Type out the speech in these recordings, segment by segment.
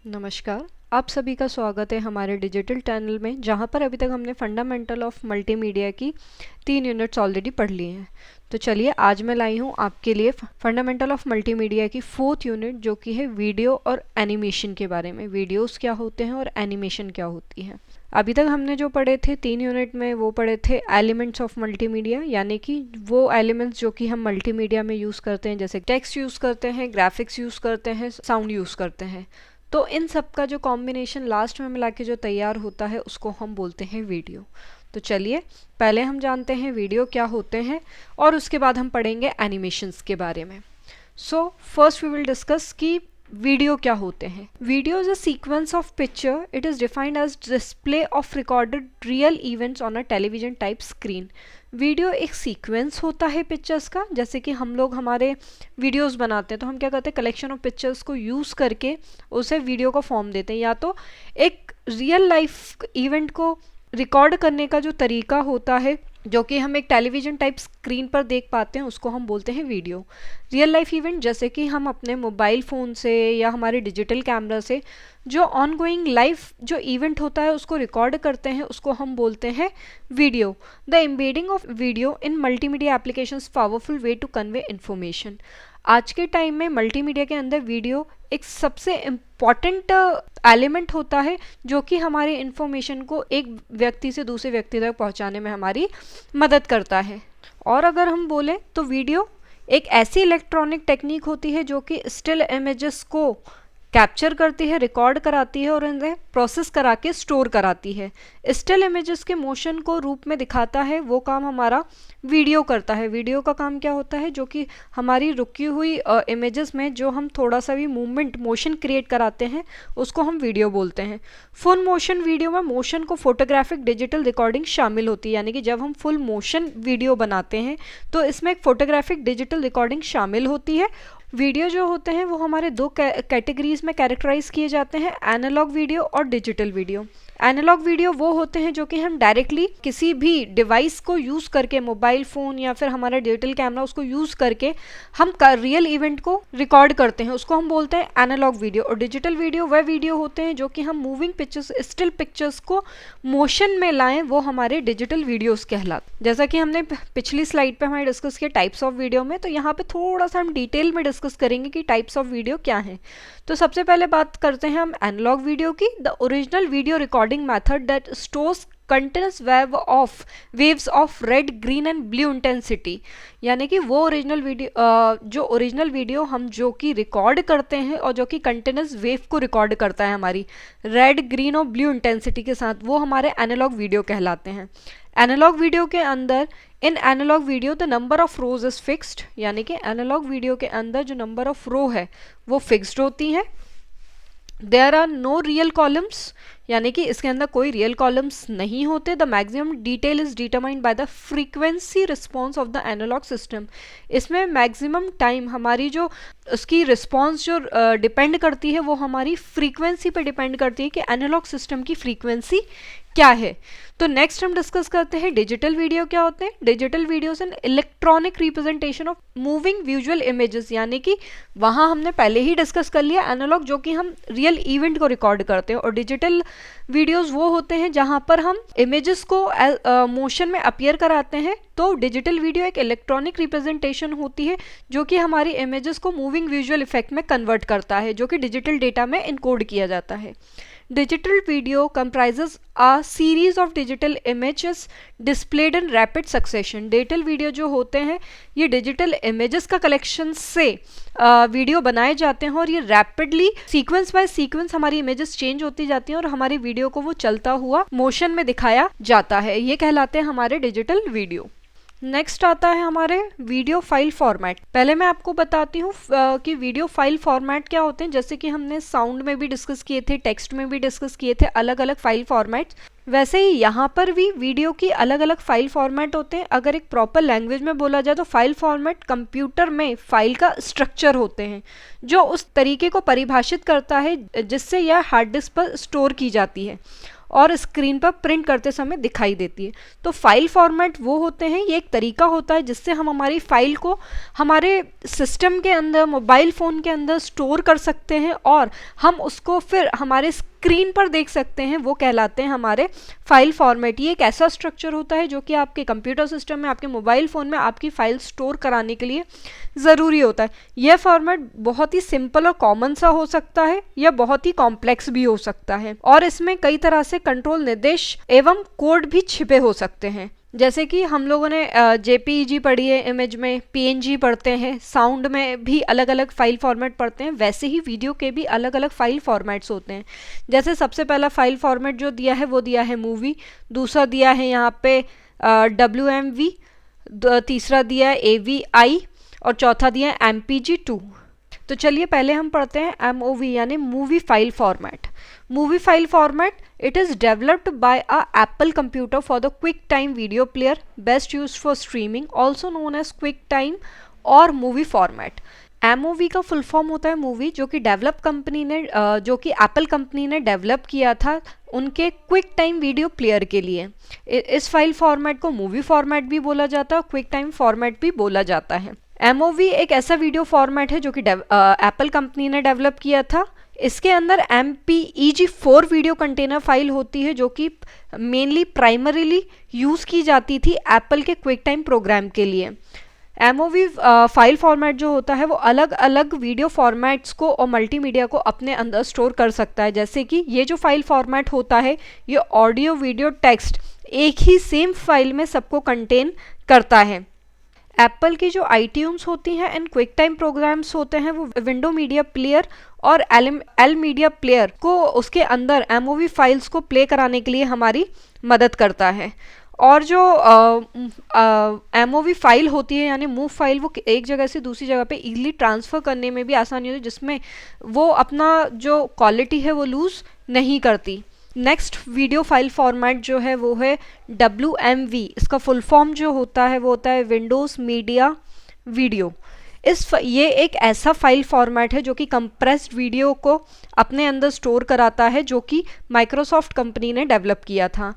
नमस्कार। आप सभी का स्वागत है हमारे डिजिटल चैनल में, जहां पर अभी तक हमने फंडामेंटल ऑफ मल्टीमीडिया की 3 यूनिट्स ऑलरेडी पढ़ लिए हैं। तो चलिए आज मैं लाई हूं आपके लिए फंडामेंटल ऑफ मल्टीमीडिया की 4th यूनिट, जो कि है वीडियो और एनिमेशन के बारे में। वीडियोस क्या होते हैं और एनिमेशन क्या होती है। अभी तक हमने जो पढ़े थे 3 यूनिट में, वो पढ़े थे एलिमेंट्स ऑफ मल्टीमीडिया, यानी कि वो एलिमेंट्स जो कि हम मल्टीमीडिया में यूज़ करते हैं, जैसे टेक्स्ट यूज़ करते हैं, ग्राफिक्स यूज़ करते हैं, साउंड यूज़ करते हैं। तो इन सब का जो कॉम्बिनेशन लास्ट में मिला के जो तैयार होता है, उसको हम बोलते हैं वीडियो। तो चलिए पहले हम जानते हैं वीडियो क्या होते हैं, और उसके बाद हम पढ़ेंगे एनिमेशंस के बारे में। So first we will discuss कि वीडियो क्या होते हैं। Video is a sequence of picture. It is defined as display of recorded real events on a television type screen. Video एक सीक्वेंस होता है पिक्चर्स का। जैसे कि हम लोग हमारे वीडियोस बनाते हैं तो हम क्या करते हैं, कलेक्शन ऑफ पिक्चर्स को यूज़ करके उसे वीडियो का फॉर्म देते हैं। या तो एक रियल लाइफ इवेंट को रिकॉर्ड करने का जो तरीका होता है, जो कि हम एक टेलीविज़न टाइप स्क्रीन पर देख पाते हैं, उसको हम बोलते हैं वीडियो। रियल लाइफ इवेंट जैसे कि हम अपने मोबाइल फ़ोन से या हमारे डिजिटल कैमरा से जो ऑनगोइंग लाइव जो इवेंट होता है उसको रिकॉर्ड करते हैं, उसको हम बोलते हैं video. The embedding of video in multimedia applications powerful way to convey information. आज के टाइम में मल्टीमीडिया के अंदर वीडियो एक सबसे इम्पॉर्टेंट एलिमेंट होता है, जो कि हमारे इन्फॉर्मेशन को एक व्यक्ति से दूसरे व्यक्ति तक पहुंचाने में हमारी मदद करता है। और अगर हम बोलें तो वीडियो एक ऐसी इलेक्ट्रॉनिक टेक्निक होती है जो कि स्टिल इमेजेस को कैप्चर करती है, रिकॉर्ड कराती है और इन्हें प्रोसेस करा के स्टोर कराती है। स्टिल इमेजेस के मोशन को रूप में दिखाता है, वो काम हमारा वीडियो करता है। वीडियो का काम क्या होता है, जो कि हमारी रुकी हुई इमेजेस में जो हम थोड़ा सा भी मूवमेंट मोशन क्रिएट कराते हैं, उसको हम वीडियो बोलते हैं। फुल मोशन वीडियो में मोशन को फोटोग्राफिक डिजिटल रिकॉर्डिंग शामिल होती है, यानी कि जब हम फुल मोशन वीडियो बनाते हैं तो इसमें एक फोटोग्राफिक डिजिटल रिकॉर्डिंग शामिल होती है। वीडियो जो होते हैं वो हमारे दो कैटेगरीज में कैरेक्टराइज किए जाते हैं, एनालॉग वीडियो और डिजिटल वीडियो। एनालॉग वीडियो वो होते हैं जो कि हम डायरेक्टली किसी भी डिवाइस को यूज़ करके, मोबाइल फ़ोन या फिर हमारा डिजिटल कैमरा, उसको यूज़ करके हम रियल इवेंट को रिकॉर्ड करते हैं, उसको हम बोलते हैं एनालॉग वीडियो। और डिजिटल वीडियो वह वीडियो होते हैं जो कि हम मूविंग पिक्चर्स, स्टिल पिक्चर्स को मोशन में लाएं, वो हमारे डिजिटल वीडियोस कहलाते। जैसा कि हमने पिछली स्लाइड पे हमारे डिस्कस किया टाइप्स ऑफ वीडियो में, तो यहाँ पे थोड़ा सा हम डिटेल में डिस्कस करेंगे कि टाइप्स ऑफ वीडियो क्या हैं। तो सबसे पहले बात करते हैं हम एनालॉग वीडियो की। The original video recording method that stores continuous waves of red, green and blue intensity. यानी कि वो ओरिजिनल वीडियो जो ओरिजिनल वीडियो हम जो कि रिकॉर्ड करते हैं और जो कि कंटिन्यूस वेव को रिकॉर्ड करता है हमारी रेड, ग्रीन और ब्लू इंटेंसिटी के साथ, वो हमारे एनालॉग वीडियो कहलाते हैं। एनालॉग वीडियो के अंदर, in analogue video the number of rows is fixed, यानी कि एनालॉग वीडियो के अंदर जो नंबर ऑफ रो है वो फिक्स्ड होती है। There are no real columns, यानी कि इसके अंदर कोई रियल कॉलम्स नहीं होते। The maximum detail is determined by the frequency response of the analogue system. इसमें मैक्सिमम टाइम हमारी जो उसकी रिस्पॉन्स जो डिपेंड करती है, वो हमारी फ्रीक्वेंसी पे डिपेंड करती है कि एनालॉग सिस्टम की फ्रीक्वेंसी क्या है। तो नेक्स्ट हम डिस्कस करते हैं डिजिटल वीडियो क्या होते हैं। Digital videos an electronic representation of moving visual images, यानी कि वहाँ हमने पहले ही डिस्कस कर लिया एनालॉग जो कि हम रियल इवेंट को रिकॉर्ड करते हैं, और डिजिटल वीडियोस वो होते हैं जहाँ पर हम इमेजेस को मोशन में अपीयर कराते हैं। तो डिजिटल वीडियो एक इलेक्ट्रॉनिक रिप्रेजेंटेशन होती है जो कि हमारी इमेजेस को मूविंग विजुअल इफेक्ट में कन्वर्ट करता है, जो कि डिजिटल डेटा में इनकोड किया जाता है। Digital video comprises a series of digital images displayed in rapid succession. Digital video जो होते हैं ये डिजिटल इमेजेस का कलेक्शन से वीडियो बनाए जाते हैं, और ये रैपिडली सीक्वेंस बाय सीक्वेंस हमारी इमेजेस चेंज होती जाती हैं और हमारी वीडियो को वो चलता हुआ मोशन में दिखाया जाता है। ये कहलाते हैं हमारे डिजिटल वीडियो। नेक्स्ट आता है हमारे वीडियो फाइल फॉर्मेट। पहले मैं आपको बताती हूँ कि वीडियो फाइल फॉर्मेट क्या होते हैं। जैसे कि हमने साउंड में भी डिस्कस किए थे, टेक्स्ट में भी डिस्कस किए थे अलग अलग फाइल फॉर्मेट्स, वैसे ही यहाँ पर भी वीडियो की अलग अलग फाइल फॉर्मेट होते हैं। अगर एक प्रॉपर लैंग्वेज में बोला जाए तो फाइल फॉर्मेट कंप्यूटर में फाइल का स्ट्रक्चर होते हैं, जो उस तरीके को परिभाषित करता है जिससे यह हार्ड डिस्क पर स्टोर की जाती है। और स्क्रीन पर प्रिंट करते समय दिखाई देती है। तो फाइल फॉर्मेट वो होते हैं, ये एक तरीका होता है जिससे हम हमारी फाइल को हमारे सिस्टम के अंदर, मोबाइल फ़ोन के अंदर स्टोर कर सकते हैं और हम उसको फिर हमारे स्क्रीन पर देख सकते हैं, वो कहलाते हैं हमारे फाइल फॉर्मेट। ये एक ऐसा स्ट्रक्चर होता है जो कि आपके कंप्यूटर सिस्टम में, आपके मोबाइल फ़ोन में आपकी फाइल स्टोर कराने के लिए ज़रूरी होता है। यह फॉर्मेट बहुत ही सिंपल और कॉमन सा हो सकता है या बहुत ही कॉम्प्लेक्स भी हो सकता है, और इसमें कई तरह से कंट्रोल निर्देश एवं कोड भी छिपे हो सकते हैं। जैसे कि हम लोगों ने जेपीईजी पढ़ी है, इमेज में पीएनजी पढ़ते हैं, साउंड में भी अलग अलग फाइल फॉर्मेट पढ़ते हैं, वैसे ही वीडियो के भी अलग अलग फाइल फॉर्मेट्स होते हैं। जैसे सबसे पहला फाइल फॉर्मेट जो दिया है वो दिया है मूवी, दूसरा दिया है यहाँ पे WMV, तीसरा दिया है AVI और चौथा दिया है MPG-2। तो चलिए पहले हम पढ़ते हैं MOV यानी movie file format. Movie file format, it is developed by a Apple computer for the QuickTime video player, best used for streaming, also known as QuickTime और movie format। MOV का full form होता है movie, जो कि जो कि Apple company ने develop किया था उनके क्विक टाइम वीडियो प्लेयर के लिए। इस फाइल फॉर्मेट को मूवी फॉर्मेट भी बोला जाता है और क्विक टाइम फॉर्मेट भी बोला जाता है। MOV एक ऐसा वीडियो फॉर्मेट है जो कि एप्पल कंपनी ने डेवलप किया था। इसके अंदर MPEG-4 वीडियो कंटेनर फाइल होती है जो कि मेनली प्राइमरीली यूज़ की जाती थी एप्पल के क्विक टाइम प्रोग्राम के लिए। MOV फाइल फॉर्मेट जो होता है वो अलग अलग वीडियो फॉर्मेट्स को और मल्टीमीडिया को अपने अंदर स्टोर कर सकता है। जैसे कि ये जो फाइल फॉर्मेट होता है ये ऑडियो, वीडियो, टेक्स्ट एक ही सेम फाइल में सबको कंटेन करता है। एप्पल की जो iTunes होती हैं एंड क्विक टाइम प्रोग्राम्स होते हैं वो विंडो मीडिया प्लेयर और एल मीडिया प्लेयर को उसके अंदर MOV फाइल्स को प्ले कराने के लिए हमारी मदद करता है। और जो MOV फाइल होती है यानी मूव फाइल, वो एक जगह से दूसरी जगह पे इजीली ट्रांसफ़र करने में भी आसानी होती है, जिसमें वो अपना जो क्वालिटी है वो लूज़ नहीं करती। नेक्स्ट वीडियो फाइल फॉर्मेट जो है वो है WMV। इसका फुल फॉर्म जो होता है वो होता है विंडोज़ मीडिया वीडियो। ये एक ऐसा फाइल फॉर्मेट है जो कि कंप्रेस्ड वीडियो को अपने अंदर स्टोर कराता है, जो कि माइक्रोसॉफ्ट कंपनी ने डेवलप किया था।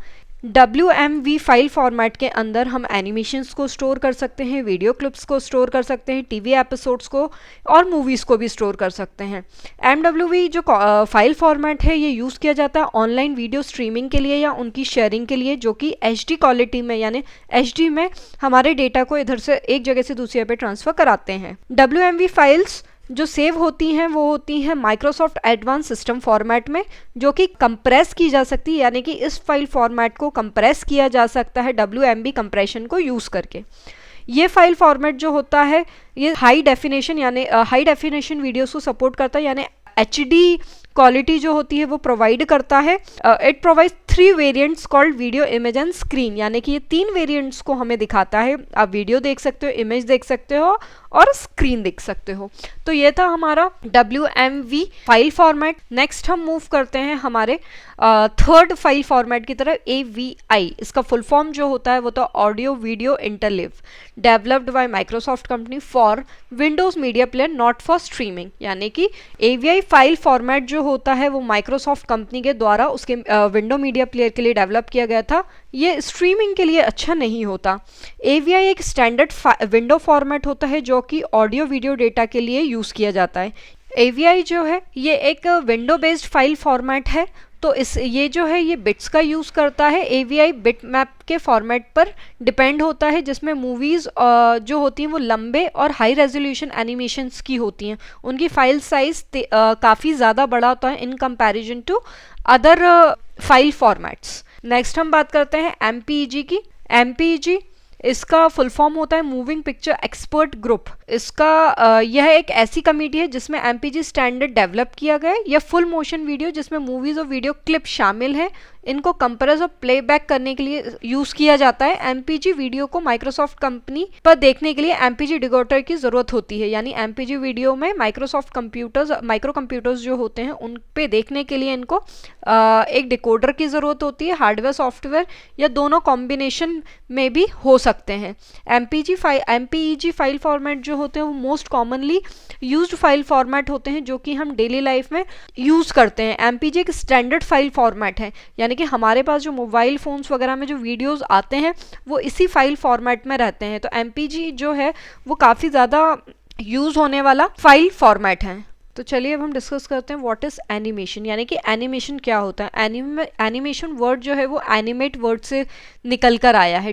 WMV फाइल फॉर्मेट के अंदर हम एनिमेशंस को स्टोर कर सकते हैं, वीडियो क्लिप्स को स्टोर कर सकते हैं, टीवी एपिसोड्स को और मूवीज़ को भी स्टोर कर सकते हैं। MWV जो फाइल फॉर्मेट है ये यूज़ किया जाता है ऑनलाइन वीडियो स्ट्रीमिंग के लिए या उनकी शेयरिंग के लिए, जो कि HD क्वालिटी में यानी HD में हमारे डेटा को इधर से एक जगह से दूसरी जगह पे ट्रांसफ़र कराते हैं। WMV फाइल्स जो सेव होती हैं वो होती हैं माइक्रोसॉफ्ट एडवांस सिस्टम फॉर्मेट में, जो कि कंप्रेस की जा सकती है, यानी कि इस फाइल फॉर्मेट को कंप्रेस किया जा सकता है WMV कंप्रेशन को यूज़ करके। ये फाइल फॉर्मेट जो होता है ये हाई डेफिनेशन वीडियोस को सपोर्ट करता है, यानी HD क्वालिटी जो होती है वो प्रोवाइड करता है। It provides 3 variants called video, image and screen, यानी कि ये 3 वेरिएंट्स को हमें दिखाता है। आप वीडियो देख सकते हो, इमेज देख सकते हो और स्क्रीन देख सकते हो। तो ये था हमारा WMV फाइल फॉर्मेट। नेक्स्ट हम मूव करते हैं हमारे थर्ड फाइल फॉर्मेट की तरफ, AVI। इसका फुल फॉर्म जो होता है वो तो audio video interleave, developed by Microsoft company for Windows media player not for streaming, यानी कि AVI फाइल फॉर्मेट जो होता है वो माइक्रोसॉफ्ट कंपनी के द्वारा उसके विंडो मीडिया प्लेयर के लिए डेवलप किया गया था। ये स्ट्रीमिंग के लिए अच्छा नहीं होता। AVI एक स्टैंडर्ड विंडो फॉर्मेट होता है जो कि ऑडियो वीडियो डेटा के लिए यूज़ किया जाता है। AVI जो है ये एक विंडो बेस्ड फाइल फॉर्मेट है, तो ये जो है ये बिट्स का यूज़ करता है। AVI बिट मैप के फॉर्मेट पर डिपेंड होता है, जिसमें मूवीज़ जो होती हैं वो लंबे और हाई रेजोल्यूशन एनिमेशंस की होती हैं। उनकी फाइल साइज़ काफ़ी ज़्यादा बड़ा होता है in comparison to other file formats. Next हम बात करते हैं MPEG की। MPEG इसका फुल फॉर्म होता है मूविंग पिक्चर एक्सपर्ट ग्रुप। इसका यह एक ऐसी कमेटी है जिसमें MPG स्टैंडर्ड डेवलप किया गया है। यह फुल मोशन वीडियो जिसमें मूवीज़ और वीडियो क्लिप शामिल है, इनको कंप्रेस और प्लेबैक करने के लिए यूज़ किया जाता है। MPG वीडियो को माइक्रोसॉफ्ट कंपनी पर देखने के लिए MPG डिकोडर की ज़रूरत होती है, यानी MPG वीडियो में माइक्रोसॉफ्ट माइक्रो कंप्यूटर्स जो होते हैं उन पे देखने के लिए इनको एक डिकोडर की ज़रूरत होती है। हार्डवेयर सॉफ्टवेयर या दोनों कॉम्बिनेशन में भी हो सकते हैं। MPEG फाइल फॉर्मेट जो होते हैं वो most commonly used file format होते हैं जो कि हम डेली लाइफ में यूज़ करते हैं। MPG एक स्टैंडर्ड फाइल फॉर्मेट है, यानी कि हमारे पास जो मोबाइल फ़ोन्स वगैरह में जो वीडियोज़ आते हैं वो इसी फाइल फॉर्मेट में रहते हैं। तो MPG जो है वो काफ़ी ज़्यादा यूज़ होने वाला फाइल फॉर्मेट है। तो चलिए अब हम डिस्कस करते हैं व्हाट इज़ एनिमेशन, यानी कि एनिमेशन क्या होता है। एनिमेशन वर्ड जो है वो एनिमेट वर्ड से निकल कर आया है।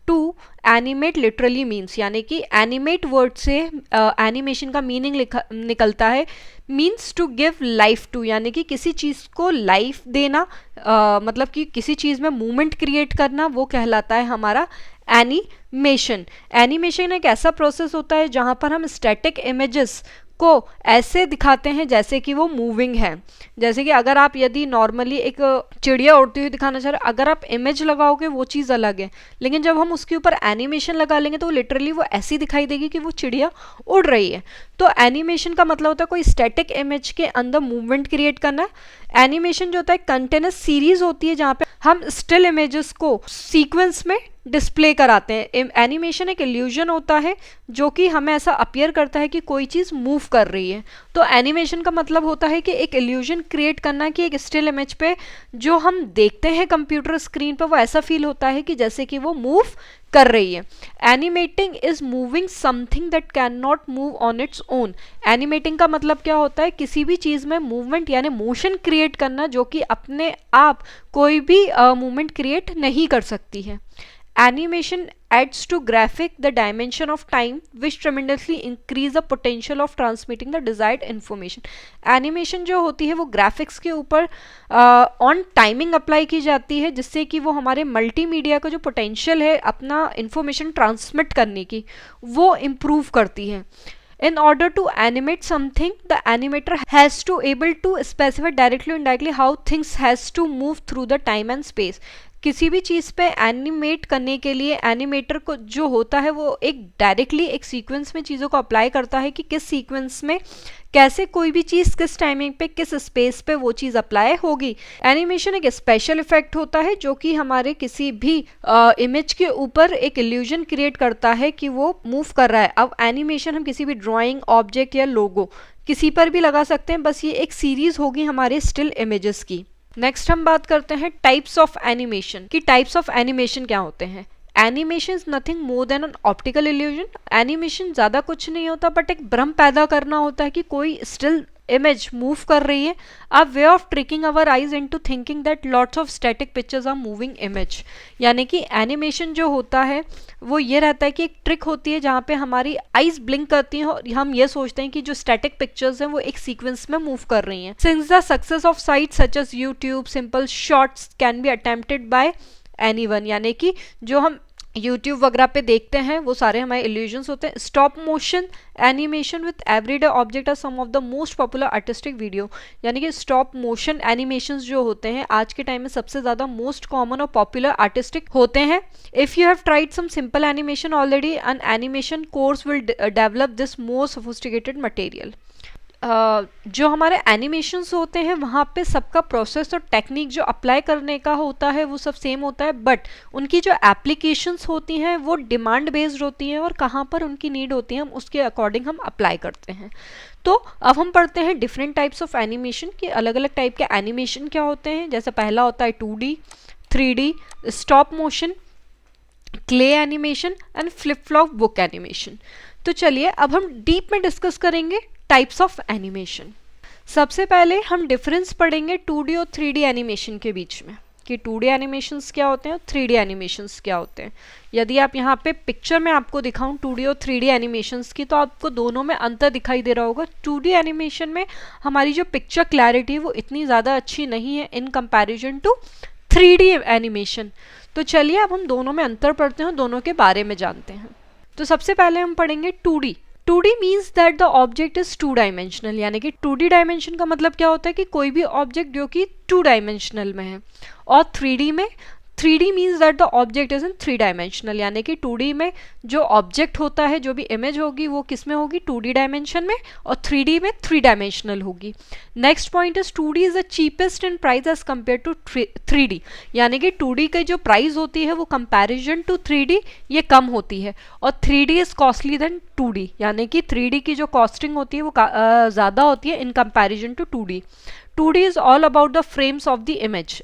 टू एनिमेट लिटरली मीन्स, यानी कि एनिमेट वर्ड से एनिमेशन का मीनिंग निकलता है, means to give life to, यानी कि किसी चीज़ को लाइफ देना, मतलब कि किसी चीज़ में मूवमेंट क्रिएट करना, वो कहलाता है हमारा एनिमेशन। एनिमेशन एक ऐसा प्रोसेस होता है जहाँ पर हम स्टैटिक इमेजेस को ऐसे दिखाते हैं जैसे कि वो मूविंग है। जैसे कि अगर आप यदि नॉर्मली एक चिड़िया उड़ती हुई दिखाना चाह रहे हैं, अगर आप इमेज लगाओगे वो चीज़ अलग है, लेकिन जब हम उसके ऊपर एनिमेशन लगा लेंगे तो लिटरली वो ऐसी दिखाई देगी कि वो चिड़िया उड़ रही है। तो एनिमेशन का मतलब होता है कोई स्टैटिक इमेज के अंदर मूवमेंट क्रिएट करना। एनिमेशन जो होता है कंटिन्यूस सीरीज होती है जहाँ पे हम स्टिल इमेजेस को सीक्वेंस में डिस्प्ले कराते हैं। एनिमेशन एक इल्यूजन होता है जो कि हमें ऐसा अपीयर करता है कि कोई चीज़ मूव कर रही है। तो एनिमेशन का मतलब होता है कि एक इल्यूजन क्रिएट करना कि एक स्टिल इमेज पे जो हम देखते हैं कंप्यूटर स्क्रीन पर वो ऐसा फील होता है कि जैसे कि वो मूव कर रही है। Animating is moving something that can not move on its own. Animating का मतलब क्या होता है, किसी भी चीज़ में मूवमेंट यानी मोशन क्रिएट करना जो कि अपने आप कोई भी मूवमेंट क्रिएट नहीं कर सकती है। Animation adds to graphic the dimension of time which tremendously increase the potential of transmitting the desired information. Animation जो होती है वो ग्राफिक्स के ऊपर ऑन टाइमिंग अप्लाई की जाती है जिससे कि वो हमारे मल्टीमीडिया का जो पोटेंशियल है अपना इंफॉर्मेशन ट्रांसमिट करने की वो इम्प्रूव करती है। In order to animate something, the animator has to able to specify directly or indirectly how things has to move through the time and space. किसी भी चीज़ पे एनिमेट करने के लिए एनिमेटर को जो होता है वो एक डायरेक्टली एक सीक्वेंस में चीज़ों को अप्लाई करता है कि किस सीक्वेंस में कैसे कोई भी चीज़ किस टाइमिंग पे किस स्पेस पे वो चीज़ अप्लाई होगी। एनिमेशन एक स्पेशल इफेक्ट होता है जो कि हमारे किसी भी इमेज के ऊपर एक इल्यूजन क्रिएट करता है कि वो मूव कर रहा है। अब एनिमेशन हम किसी भी ड्राइंग, ऑब्जेक्ट या लोगो किसी पर भी लगा सकते हैं, बस ये एक सीरीज होगी हमारे स्टिल इमेजेस की। नेक्स्ट हम बात करते हैं टाइप्स ऑफ एनिमेशन कि टाइप्स ऑफ एनिमेशन क्या होते हैं। Animation is nothing more than an optical illusion. Animation ज़्यादा कुछ नहीं होता बट एक भ्रम पैदा करना होता है कि कोई स्टिल इमेज मूव कर रही है। A way of tricking our eyes into thinking that lots of static pictures are moving image. यानी कि एनिमेशन जो होता है वो ये रहता है कि एक ट्रिक होती है जहाँ पे हमारी आइज ब्लिंक करती हैं और हम ये सोचते हैं कि जो स्टैटिक पिक्चर्स हैं वो एक सीक्वेंस में मूव कर रही हैं। Since the success of sites such as YouTube, simple shorts can be attempted by anyone, यानी कि जो हम यूट्यूब वगैरह पे देखते हैं वो सारे हमारे इल्यूजन्स होते हैं। Stop motion animation with everyday object are some of the most popular artistic video, यानी कि स्टॉप मोशन एनिमेशंस जो होते हैं आज के टाइम में सबसे ज़्यादा मोस्ट कॉमन और पॉपुलर आर्टिस्टिक होते हैं। If you have tried some simple animation already, an animation course will develop this more sophisticated material. जो हमारे एनिमेशंस होते हैं वहाँ पे सबका प्रोसेस और टेक्निक जो अप्लाई करने का होता है वो सब सेम होता है, बट उनकी जो एप्लीकेशंस होती हैं वो डिमांड बेस्ड होती हैं और कहाँ पर उनकी नीड होती है हम उसके अकॉर्डिंग हम अप्लाई करते हैं। तो अब हम पढ़ते हैं डिफरेंट टाइप्स ऑफ एनिमेशन कि अलग अलग टाइप के एनिमेशन क्या होते हैं। जैसे पहला होता है 2D, 3D, stop motion, clay animation and flip flop book animation. तो चलिए अब हम डीप में डिस्कस करेंगे टाइप्स ऑफ एनिमेशन। सबसे पहले हम डिफरेंस पढ़ेंगे 2D और 3D एनिमेशन के बीच में कि 2D एनिमेशंस क्या होते हैं और 3D एनिमेशंस क्या होते हैं। यदि आप यहाँ पे पिक्चर में आपको दिखाऊं 2D और 3D एनिमेशंस की तो आपको दोनों में अंतर दिखाई दे रहा होगा। 2D एनिमेशन में हमारी जो पिक्चर क्लैरिटी है वो इतनी ज़्यादा अच्छी नहीं है in comparison to 3D animation. तो चलिए अब हम दोनों में अंतर पढ़ते हैं और दोनों के बारे में जानते हैं। तो सबसे पहले हम पढ़ेंगे 2D। 2D means that the object is 2 dimensional, यानी कि 2D डायमेंशन का मतलब क्या होता है कि कोई भी ऑब्जेक्ट जो कि 2 डायमेंशनल में है। और 3D में 3D means that the object is in 3 dimensional, यानी कि 2D में जो ऑब्जेक्ट होता है, जो भी इमेज होगी वो किस में होगी, 2D डायमेंशन में, और 3D में 3 डायमेंशनल होगी। Next point is 2D is the cheapest in price as compare to 3D, यानी कि 2D की जो प्राइस होती है वो कंपैरिजन टू 3D ये कम होती है, और 3D is costly then 2D, यानी कि 3D की जो कॉस्टिंग होती है वो ज़्यादा होती है in comparison to 2D। 2D is all about the frames of the image.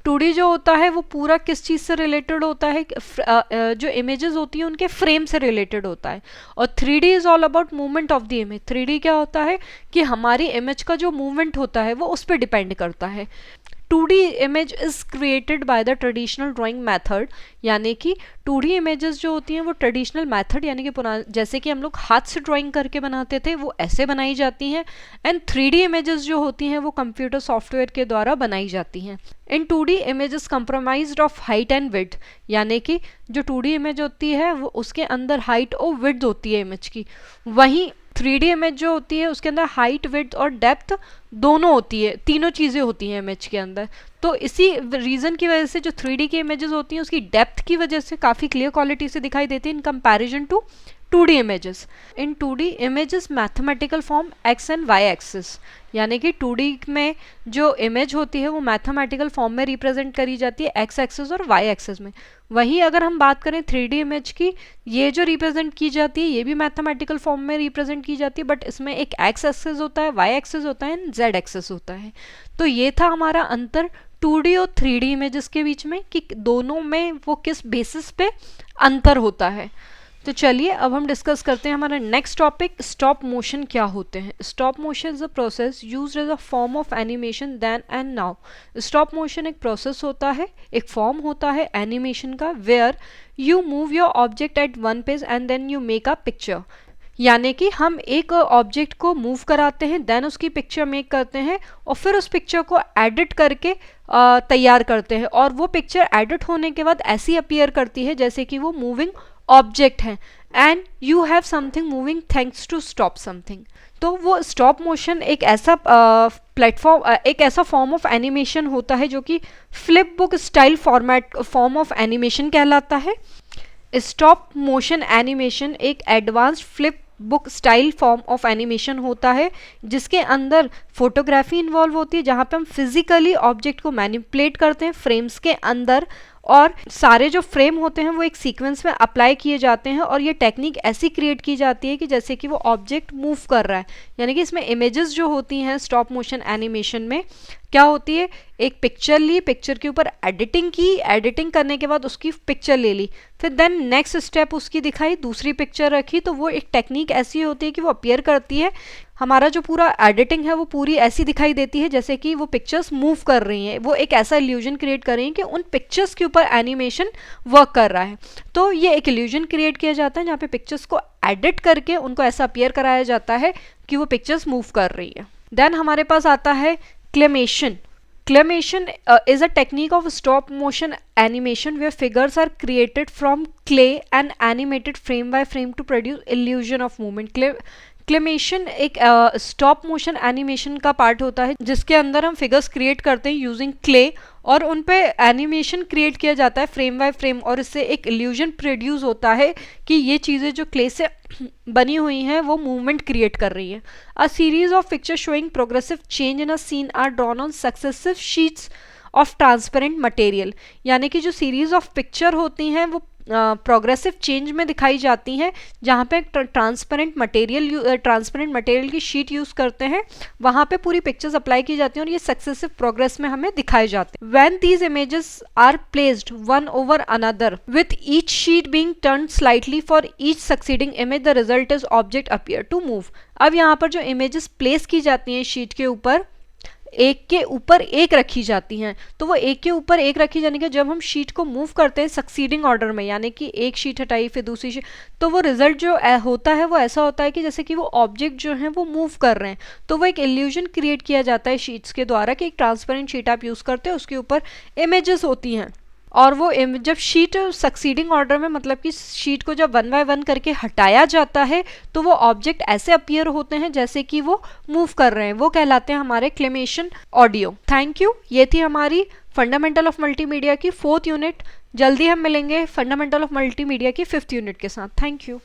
2D जो होता है वो पूरा किस चीज़ से रिलेटेड होता है, जो इमेजेस होती हैं उनके फ्रेम से रिलेटेड होता है, और 3D is all about movement of the image. 3D क्या होता है कि हमारी इमेज का जो मूवमेंट होता है वो उस पर डिपेंड करता है। 2D image is created by the traditional drawing method, यानी कि 2D इमेजेस जो होती हैं वो ट्रेडिशनल मेथड, यानी कि जैसे कि हम लोग हाथ से ड्राइंग करके बनाते थे वो ऐसे बनाई जाती हैं, एंड 3D इमेजेस जो होती हैं वो कंप्यूटर सॉफ्टवेयर के द्वारा बनाई जाती हैं। इन 2D images compromised of height and width, यानी कि जो 2D इमेज होती है वो उसके अंदर हाइट और विड्थ होती है इमेज की, वहीं 3D इमेज जो होती है उसके अंदर हाइट, विड्थ और डेप्थ दोनों होती है, तीनों चीज़ें होती हैं इमेज के अंदर। तो इसी रीज़न की वजह से जो 3D की इमेजेस होती हैं उसकी डेप्थ की वजह से काफ़ी क्लियर क्वालिटी से दिखाई देती है in comparison to 2D images. In 2D images mathematical form x and y axis, यानी कि 2D में जो इमेज होती है वो मैथमेटिकल फॉर्म में रिप्रेजेंट करी जाती है x एक्सिस और y एक्सिस में। वहीं अगर हम बात करें 3D इमेज की, ये जो रिप्रेजेंट की जाती है ये भी मैथमेटिकल फॉर्म में रिप्रेजेंट की जाती है, बट इसमें एक x एक्सिस होता है, y एक्सिस होता है एंड z एक्सिस होता है। तो ये था हमारा अंतर 2D और 3D इमेजेस के बीच में कि दोनों में वो किस बेसिस पे अंतर होता है। तो चलिए अब हम डिस्कस करते हैं हमारा नेक्स्ट टॉपिक, स्टॉप मोशन क्या होते हैं। Stop motion is a process used as a form of animation then and now. Stop motion एक प्रोसेस होता है, एक फॉर्म होता है एनिमेशन का, where you move your object at one page and then you make a picture, यानी कि हम एक ऑब्जेक्ट को मूव कराते हैं, देन उसकी पिक्चर मेक करते हैं और फिर उस पिक्चर को एडिट करके तैयार करते हैं, और वो पिक्चर एडिट होने के बाद ऐसी अपीयर करती है जैसे कि वो मूविंग ऑब्जेक्ट है, and you have something moving thanks to stop something. तो वो स्टॉप मोशन एक ऐसा प्लेटफॉर्म, एक ऐसा फॉर्म ऑफ एनिमेशन होता है जो कि flip book style form of animation कहलाता है। स्टॉप मोशन एनिमेशन एक advanced flip book style form of animation होता है जिसके अंदर फोटोग्राफी इन्वॉल्व होती है, जहाँ पे हम फिजिकली ऑब्जेक्ट को मैनिपुलेट करते हैं फ्रेम्स के अंदर, और सारे जो फ्रेम होते हैं वो एक सीक्वेंस में अप्लाई किए जाते हैं, और ये टेक्निक ऐसी क्रिएट की जाती है कि जैसे कि वो ऑब्जेक्ट मूव कर रहा है। यानी कि इसमें इमेजेस जो होती हैं स्टॉप मोशन एनिमेशन में क्या होती है, एक पिक्चर ली, पिक्चर के ऊपर एडिटिंग की, एडिटिंग करने के बाद उसकी पिक्चर ले ली, फिर देन नेक्स्ट स्टेप उसकी दिखाई, दूसरी पिक्चर रखी, तो वो एक टेक्निक ऐसी होती है कि वो अपीयर करती है, हमारा जो पूरा एडिटिंग है वो पूरी ऐसी दिखाई देती है जैसे कि वो पिक्चर्स मूव कर रही हैं, वो एक ऐसा इल्यूजन क्रिएट कर रही हैं कि उन पिक्चर्स के ऊपर एनिमेशन वर्क कर रहा है। तो ये एक इल्यूजन क्रिएट किया जाता है जहाँ पे पिक्चर्स को एडिट करके उनको ऐसा अपीयर कराया जाता है कि वो पिक्चर्स मूव कर रही है। देन हमारे पास आता है claymation. Clamation is a technique of stop motion animation where figures are created from clay and animated frame by frame to produce illusion of movement. Claymation एक स्टॉप मोशन एनिमेशन का part होता है जिसके अंदर हम फिगर्स क्रिएट करते हैं using clay, और उन पे एनिमेशन क्रिएट किया जाता है फ्रेम बाय फ्रेम, और इससे एक इल्यूजन प्रोड्यूस होता है कि ये चीज़ें जो क्ले से बनी हुई हैं वो मूवमेंट क्रिएट कर रही हैं। A series of picture showing progressive change in a scene are drawn on successive sheets of transparent material, यानी कि जो सीरीज ऑफ पिक्चर होती हैं वो प्रोग्रेसिव चेंज में दिखाई जाती हैं, जहाँ पे ट्रांसपेरेंट मटेरियल की शीट यूज़ करते हैं, वहाँ पे पूरी पिक्चर्स अप्लाई की जाती हैं और ये सक्सेसिव प्रोग्रेस में हमें दिखाए जाते हैं। When these images are placed one over another with each sheet being turned slightly for each succeeding image, the result is object appear to move. अब यहाँ पर जो इमेजेस प्लेस की जाती हैं शीट के ऊपर, एक के ऊपर एक रखी जाती हैं, तो वो एक के ऊपर एक रखी जाने के जब हम शीट को मूव करते हैं सक्सीडिंग ऑर्डर में, यानी कि एक शीट हटाई फिर दूसरी शीट, तो वो रिजल्ट जो होता है वो ऐसा होता है कि जैसे कि वो ऑब्जेक्ट जो है वो मूव कर रहे हैं। तो वो एक इल्यूजन क्रिएट किया जाता है शीट्स के द्वारा कि एक ट्रांसपेरेंट शीट आप यूज़ करते हो, उसके ऊपर इमेजेस होती हैं, और वो जब शीट सक्सीडिंग ऑर्डर में, मतलब कि शीट को जब वन बाय वन करके हटाया जाता है तो वो ऑब्जेक्ट ऐसे अपीयर होते हैं जैसे कि वो मूव कर रहे हैं, वो कहलाते हैं हमारे क्लेमेशन ऑडियो। Thank you. ये थी हमारी फंडामेंटल ऑफ मल्टीमीडिया की 4th यूनिट। जल्दी हम मिलेंगे फंडामेंटल ऑफ मल्टीमीडिया की 5th यूनिट के साथ। Thank you.